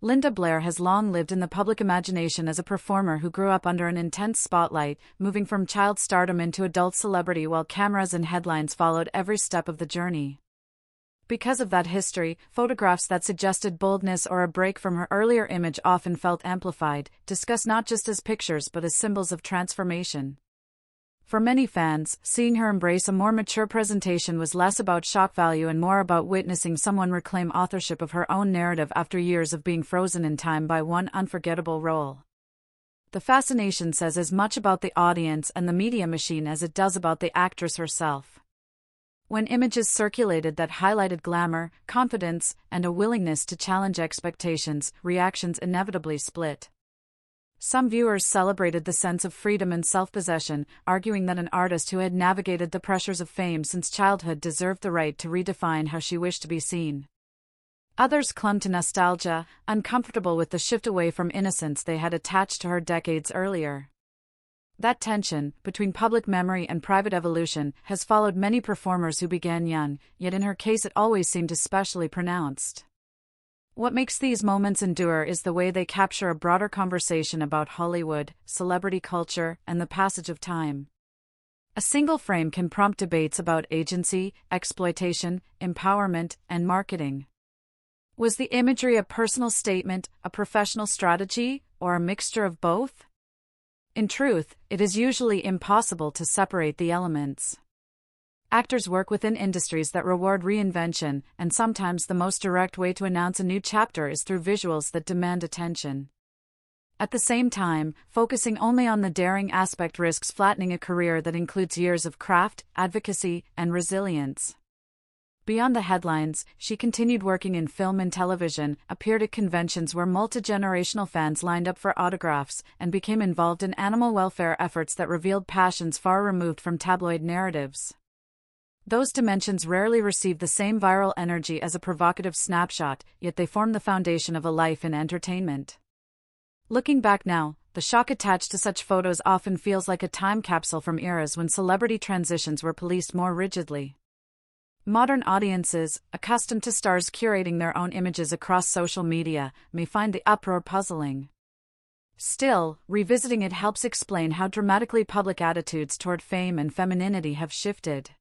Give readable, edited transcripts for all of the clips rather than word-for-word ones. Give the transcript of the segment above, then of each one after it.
Linda Blair has long lived in the public imagination as a performer who grew up under an intense spotlight, moving from child stardom into adult celebrity while cameras and headlines followed every step of the journey. Because of that history, photographs that suggested boldness or a break from her earlier image often felt amplified, discussed not just as pictures but as symbols of transformation. For many fans, seeing her embrace a more mature presentation was less about shock value and more about witnessing someone reclaim authorship of her own narrative after years of being frozen in time by one unforgettable role. The fascination says as much about the audience and the media machine as it does about the actress herself. When images circulated that highlighted glamour, confidence, and a willingness to challenge expectations, reactions inevitably split. Some viewers celebrated the sense of freedom and self-possession, arguing that an artist who had navigated the pressures of fame since childhood deserved the right to redefine how she wished to be seen. Others clung to nostalgia, uncomfortable with the shift away from innocence they had attached to her decades earlier. That tension, between public memory and private evolution, has followed many performers who began young, yet in her case it always seemed especially pronounced. What makes these moments endure is the way they capture a broader conversation about Hollywood, celebrity culture, and the passage of time. A single frame can prompt debates about agency, exploitation, empowerment, and marketing. Was the imagery a personal statement, a professional strategy, or a mixture of both? In truth, it is usually impossible to separate the elements. Actors work within industries that reward reinvention, and sometimes the most direct way to announce a new chapter is through visuals that demand attention. At the same time, focusing only on the daring aspect risks flattening a career that includes years of craft, advocacy, and resilience. Beyond the headlines, she continued working in film and television, appeared at conventions where multi-generational fans lined up for autographs, and became involved in animal welfare efforts that revealed passions far removed from tabloid narratives. Those dimensions rarely receive the same viral energy as a provocative snapshot, yet they form the foundation of a life in entertainment. Looking back now, the shock attached to such photos often feels like a time capsule from eras when celebrity transitions were policed more rigidly. Modern audiences, accustomed to stars curating their own images across social media, may find the uproar puzzling. Still, revisiting it helps explain how dramatically public attitudes toward fame and femininity have shifted.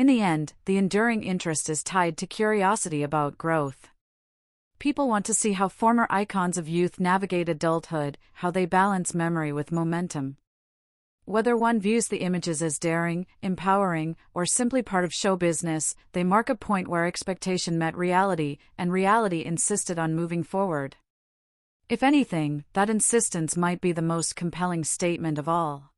In the end, the enduring interest is tied to curiosity about growth. People want to see how former icons of youth navigate adulthood, how they balance memory with momentum. Whether one views the images as daring, empowering, or simply part of show business, they mark a point where expectation met reality, and reality insisted on moving forward. If anything, that insistence might be the most compelling statement of all.